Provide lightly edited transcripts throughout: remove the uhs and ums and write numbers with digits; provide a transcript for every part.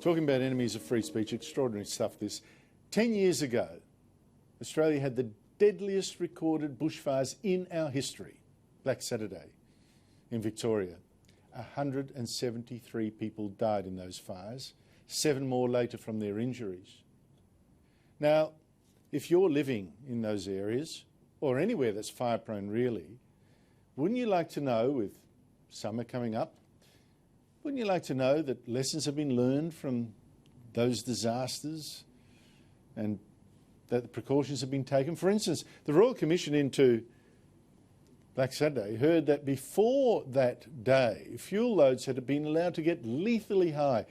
Talking about enemies of free speech, extraordinary stuff this. 10 years ago, Australia had the deadliest recorded bushfires in our history, Black Saturday, in Victoria. 173 people died in those fires, 7 more later from their injuries. Now, if you're living in those areas, or anywhere that's fire-prone really, wouldn't you like to know, with summer coming up, wouldn't you like to know that lessons have been learned from those disasters and that the precautions have been taken? For instance, the Royal Commission into Black Saturday heard that before that day, fuel loads had been allowed to get lethally high.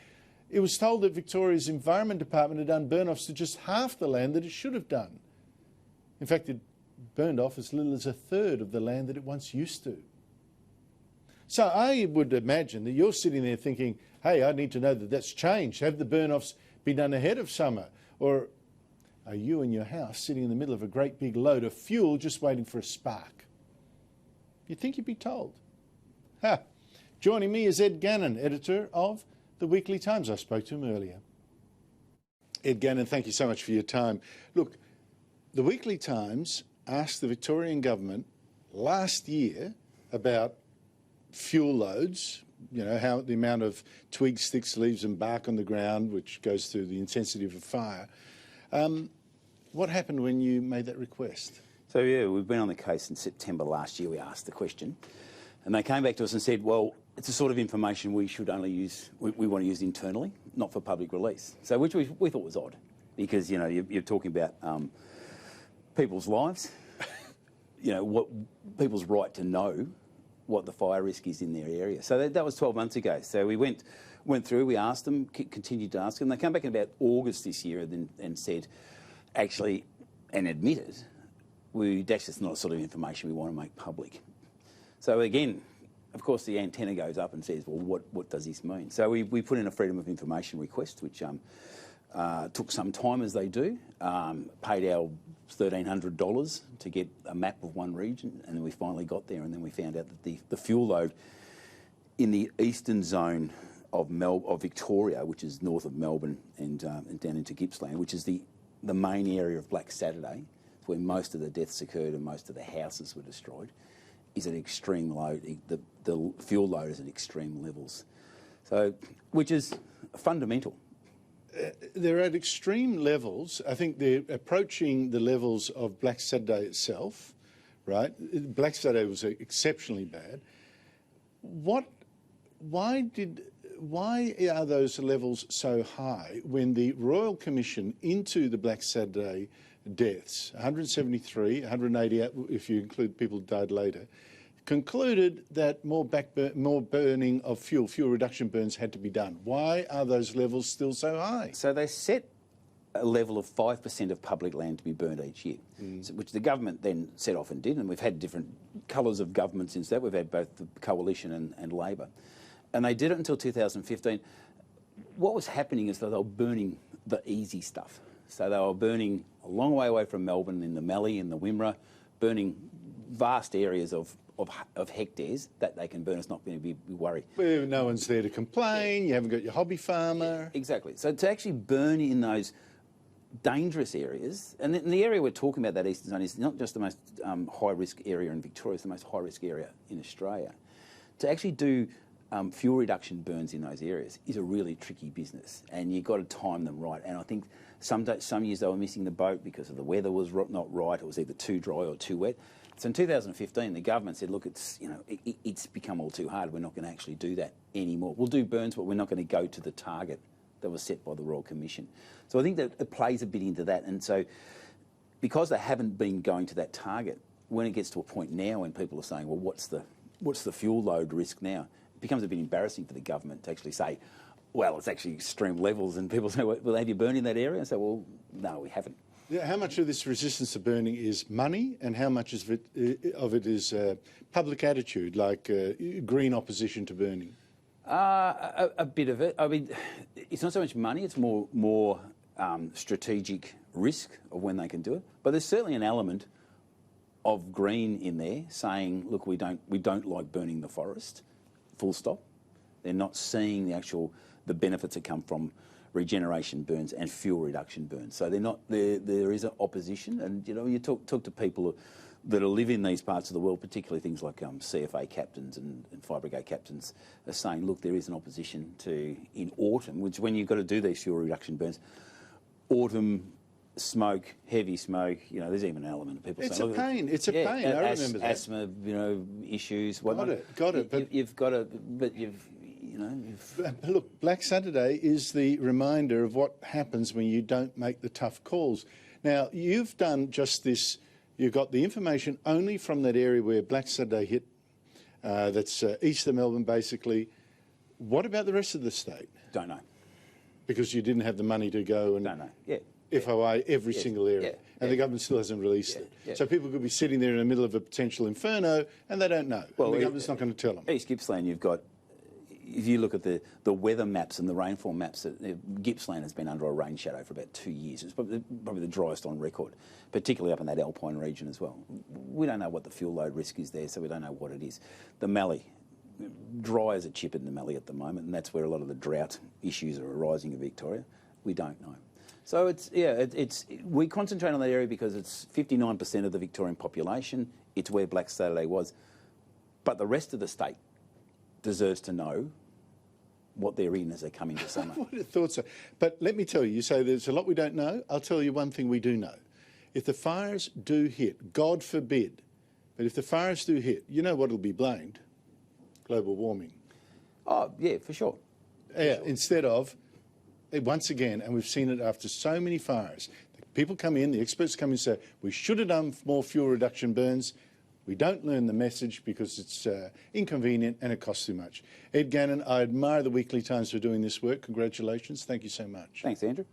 It was told that Victoria's Environment Department had done burn-offs to just half the land that it should have done. In fact, it burned off as little as a third of the land that it once used to. So I would imagine that you're sitting there thinking, hey, I need to know that that's changed. Have the burn-offs been done ahead of summer? Or are you in your house sitting in the middle of a great big load of fuel just waiting for a spark? You'd think you'd be told. Ha! Joining me is Ed Gannon, editor of The Weekly Times. I spoke to him earlier. Ed Gannon, thank you so much for your time. Look, The Weekly Times asked the Victorian government last year about fuel loads, you know, how the amount of twigs, sticks, leaves and bark on the ground, which goes to the intensity of a fire. What happened when you made that request? So, yeah, we've been on the case since September last year. We asked the question and they came back to us and said, well, it's the sort of information we should only use, we want to use internally, not for public release. So, which we thought was odd because, you know, you're talking about people's lives, you know, what people's right to know what the fire risk is in their area. So that was 12 months ago. So we went through, we asked them, continued to ask them. They came back in about August this year and said, actually, and admitted, that's just not the sort of information we want to make public. So again, of course, the antenna goes up and says, well, what does this mean? So we put in a Freedom of Information request, which took some time, as they do, paid our $1,300 to get a map of one region, and then we finally got there, and then we found out that the fuel load in the eastern zone of Victoria, which is north of Melbourne and down into Gippsland, which is the main area of Black Saturday, where most of the deaths occurred and most of the houses were destroyed, is at extreme load. The fuel load is at extreme levels, so which is fundamental. They're at extreme levels. I think they're approaching the levels of Black Saturday itself, right? Black Saturday was exceptionally bad. Why are those levels so high when the Royal Commission into the Black Saturday deaths, 173, 188 if you include people who died later, concluded that more burning of fuel reduction burns had to be done? Why are those levels still so high? So they set a level of 5% of public land to be burned each year, which the government then set off and did, and we've had different colours of government since that. We've had both the Coalition and Labor. And they did it until 2015. What was happening is that they were burning the easy stuff. So they were burning a long way away from Melbourne, in the Mallee, in the Wimmera, burning vast areas of hectares that they can burn. It's not going to be worried. Well, no one's there to complain. You haven't got your hobby farmer. Exactly. So to actually burn in those dangerous areas, and the area we're talking about, that eastern zone, is not just the most high-risk area in Victoria, it's the most high-risk area in Australia. To actually do fuel reduction burns in those areas is a really tricky business, and you've got to time them right. And I think some years they were missing the boat because of the weather was not right. It was either too dry or too wet. So in 2015, the government said, look, it's become all too hard. We're not going to actually do that anymore. We'll do burns, but we're not going to go to the target that was set by the Royal Commission. So I think that it plays a bit into that. And so because they haven't been going to that target, when it gets to a point now when people are saying, well, what's the fuel load risk now? It becomes a bit embarrassing for the government to actually say, well, it's actually extreme levels. And people say, well, have you burned in that area? And I say, well, no, we haven't. Yeah, how much of this resistance to burning is money and how much of it is public attitude, like green opposition to burning? A bit of it. I mean, it's not so much money, it's more strategic risk of when they can do it. But there's certainly an element of green in there saying, look, we don't like burning the forest, full stop. They're not seeing the the benefits that come from regeneration burns and fuel reduction burns. So they're not there is an opposition, and you talk to people that live in these parts of the world, particularly things like CFA captains and fire brigade captains, are saying, look, there is an opposition to in autumn, which when you've got to do these fuel reduction burns, autumn smoke, heavy smoke, there's even an element of people saying... It's a pain, it's a pain, I remember that. Asthma, issues. Got it. But you've got to, but you've... Look, Black Saturday is the reminder of what happens when you don't make the tough calls. Now, you've done just this. You've got the information only from that area where Black Saturday hit. That's east of Melbourne, basically. What about the rest of the state? Don't know. Because you didn't have the money to go and... Don't know, yeah. FOA every single area. And the government still hasn't released it. Yeah. So people could be sitting there in the middle of a potential inferno and they don't know. Well, the government's not going to tell them. East Gippsland, you've got... If you look at the weather maps and the rainfall maps, Gippsland has been under a rain shadow for about 2 years. It's probably the driest on record, particularly up in that Alpine region as well. We don't know what the fuel load risk is there, so we don't know what it is. The Mallee, dry as a chip in the Mallee at the moment, and that's where a lot of the drought issues are arising in Victoria. We don't know. So we concentrate on that area because it's 59% of the Victorian population. It's where Black Saturday was. But the rest of the state deserves to know what they're in as they come into summer. I would have thought so. But let me tell you, you say there's a lot we don't know. I'll tell you one thing we do know. If the fires do hit, God forbid, but if the fires do hit, you know what will be blamed? Global warming. Oh, yeah, for sure. Yeah, instead of, once again, and we've seen it after so many fires, people come in, the experts come in and say, we should have done more fuel reduction burns. We don't learn the message because it's inconvenient and it costs too much. Ed Gannon, I admire the Weekly Times for doing this work. Congratulations. Thank you so much. Thanks, Andrew.